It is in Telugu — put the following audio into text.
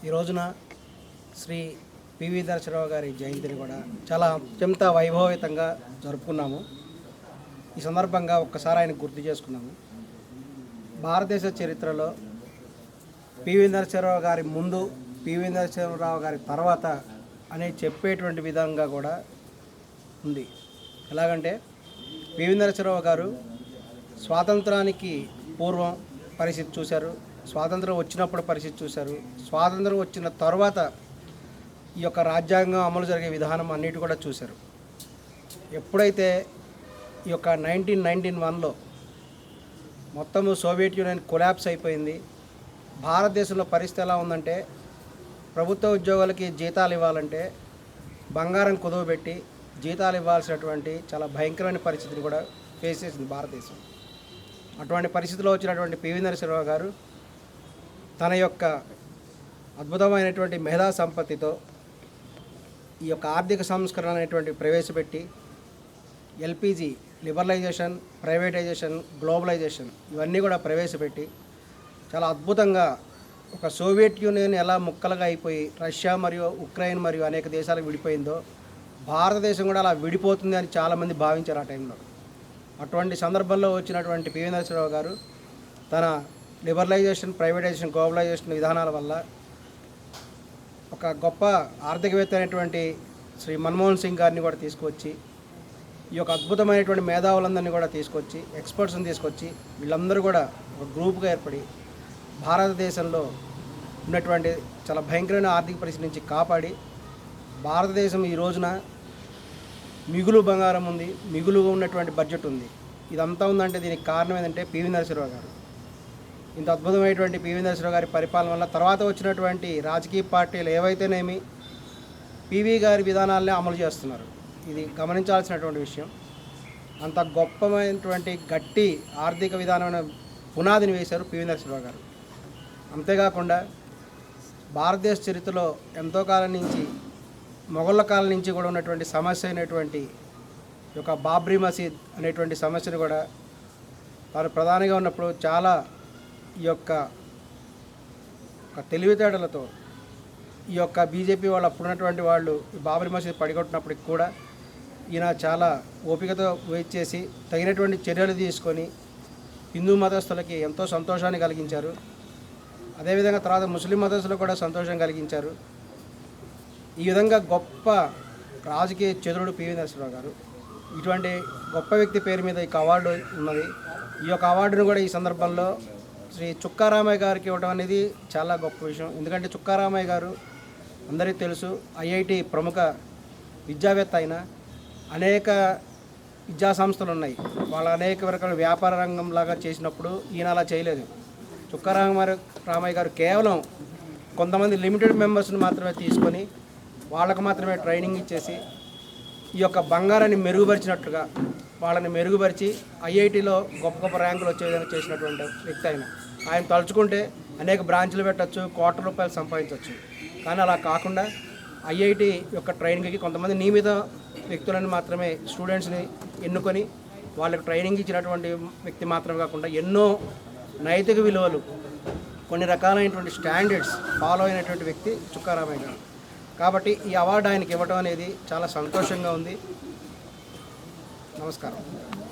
ఈ రోజున శ్రీ పివి నరసింహరావు గారి జయంతిని కూడా చాలా అత్యంత వైభవయుతంగా జరుపుకున్నాము. ఈ సందర్భంగా ఒక్కసారి ఆయన గుర్తు చేసుకున్నాము. భారతదేశ చరిత్రలో పివి నరసింహరావు గారి ముందు, పివి నరసింహరావు గారి తర్వాత అని చెప్పేటువంటి విధంగా కూడా ఉంది. ఎలాగంటే పివి నరసింహరావు గారు స్వాతంత్రానికి పూర్వం పరిస్థితి చూశారు, స్వాతంత్రం వచ్చినప్పుడు పరిస్థితి చూశారు, స్వాతంత్రం వచ్చిన తర్వాత ఈ యొక్క రాజ్యాంగం అమలు జరిగే విధానం అన్నిటి కూడా చూశారు. ఎప్పుడైతే ఈ యొక్క 1991లో మొత్తము సోవియట్ యూనియన్ కొలాప్స్ అయిపోయింది, భారతదేశంలో పరిస్థితి ఎలా ఉందంటే ప్రభుత్వ ఉద్యోగులకి జీతాలు ఇవ్వాలంటే బంగారం కుదవబెట్టి జీతాలు ఇవ్వాల్సినటువంటి చాలా భయంకరమైన పరిస్థితిని కూడా ఫేస్ చేసింది భారతదేశం. అటువంటి పరిస్థితిలో వచ్చినటువంటి పివి నరసింహరావు గారు తన యొక్క అద్భుతమైనటువంటి మేధా సంపత్తితో ఈ యొక్క ఆర్థిక సంస్కరణ అనేటువంటి ప్రవేశపెట్టి ఎల్పిజి లిబరలైజేషన్, ప్రైవేటైజేషన్, గ్లోబలైజేషన్ ఇవన్నీ కూడా ప్రవేశపెట్టి చాలా అద్భుతంగా ఒక సోవియట్ యూనియన్ ఎలా ముక్కలుగా అయిపోయి రష్యా మరియు ఉక్రెయిన్ మరియు అనేక దేశాలకు విడిపోయిందో భారతదేశం కూడా అలా విడిపోతుంది అని చాలామంది భావించారు ఆ టైంలో. అటువంటి సందర్భంలో వచ్చినటువంటి పివి నరసింహరావు గారు తన లిబరలైజేషన్, ప్రైవేటైజేషన్, గ్లోబలైజేషన్ విధానాల వల్ల ఒక గొప్ప ఆర్థికవేత్త అయినటువంటి శ్రీ మన్మోహన్ సింగ్ గారిని కూడా తీసుకొచ్చి ఈ యొక్క అద్భుతమైనటువంటి మేధావులందరినీ కూడా తీసుకొచ్చి, ఎక్స్పర్ట్స్ని తీసుకొచ్చి వీళ్ళందరూ కూడా ఒక గ్రూప్గా ఏర్పడి భారతదేశంలో ఉన్నటువంటి చాలా భయంకరమైన ఆర్థిక పరిస్థితి నుంచి కాపాడి భారతదేశం ఈ రోజున మిగులు బంగారం ఉంది, మిగులుగా ఉన్నటువంటి బడ్జెట్ ఉంది. ఇదంతా ఉందంటే దీనికి కారణం ఏంటంటే పివి నరసింహరావు గారు. ఇంత అద్భుతమైనటువంటి పివి నరసింహరావు గారి పరిపాలన వల్ల తర్వాత వచ్చినటువంటి రాజకీయ పార్టీలు ఏవైతేనేమి పివి గారి విధానాలనే అమలు చేస్తున్నారు. ఇది గమనించాల్సినటువంటి విషయం. అంత గొప్పమైనటువంటి గట్టి ఆర్థిక విధానమైన పునాదిని వేశారు పివి నరసింహరావు గారు. అంతేకాకుండా భారతదేశ చరిత్రలో ఎంతో కాలం నుంచి, మొఘళ్ళ కాలం నుంచి కూడా ఉన్నటువంటి సమస్య అయినటువంటి ఈ యొక్క బాబ్రీ మసీద్ అనేటువంటి సమస్యను కూడా తాను ప్రధానిగా ఉన్నప్పుడు చాలా ఈ యొక్క తెలివితేటలతో ఈ యొక్క బీజేపీ వాళ్ళు అప్పుడున్నటువంటి వాళ్ళు ఈ బాబ్రీ మసీద్ పడిగొట్టినప్పటికి కూడా ఈయన చాలా ఓపికతో వెయిట్ చేసి తగినటువంటి చర్యలు తీసుకొని హిందూ మతస్థులకి ఎంతో సంతోషాన్ని కలిగించారు. అదేవిధంగా తర్వాత ముస్లిం మతస్థులకు కూడా సంతోషం కలిగించారు. ఈ విధంగా గొప్ప రాజకీయ చతురుడు పివి నరసింహరావు గారు. ఇటువంటి గొప్ప వ్యక్తి పేరు మీద ఈ అవార్డు ఉన్నది. ఈ యొక్క అవార్డును కూడా ఈ సందర్భంలో శ్రీ చుక్కారామయ్య గారికి ఇవ్వడం అనేది చాలా గొప్ప విషయం. ఎందుకంటే చుక్కారామయ్య గారు అందరికీ తెలుసు, ఐఐటి ప్రముఖ విద్యావేత్త అయిన అనేక విద్యా సంస్థలు ఉన్నాయి. వాళ్ళ అనేక రకాల వ్యాపార రంగంలాగా చేసినప్పుడు ఈయన అలా చేయలేదు. చుక్కారామయ్య గారు కేవలం కొంతమంది లిమిటెడ్ మెంబర్స్ని మాత్రమే తీసుకొని వాళ్ళకు మాత్రమే ట్రైనింగ్ ఇచ్చేసి ఈ యొక్క బంగారాన్ని మెరుగుపరిచినట్లుగా వాళ్ళని మెరుగుపరిచి ఐఐటిలో గొప్ప గొప్ప ర్యాంకులు వచ్చే విధంగా చేసినటువంటి వ్యక్తి ఆయన తలుచుకుంటే అనేక బ్రాంచ్లు పెట్టచ్చు, కోట్ల రూపాయలు సంపాదించవచ్చు. కానీ అలా కాకుండా ఐఐటి యొక్క ట్రైనింగ్కి కొంతమంది నియమిత వ్యక్తులను మాత్రమే, స్టూడెంట్స్ని ఎన్నుకొని వాళ్ళకి ట్రైనింగ్ ఇచ్చినటువంటి వ్యక్తి మాత్రమే కాకుండా ఎన్నో నైతిక విలువలు, కొన్ని రకాలైనటువంటి స్టాండర్డ్స్ ఫాలో అయినటువంటి వ్యక్తి చుక్కారామయ్య గారు. కాబట్టి ఈ అవార్డు ఆయనకి ఇవ్వడం అనేది చాలా సంతోషంగా ఉంది. నమస్కారం.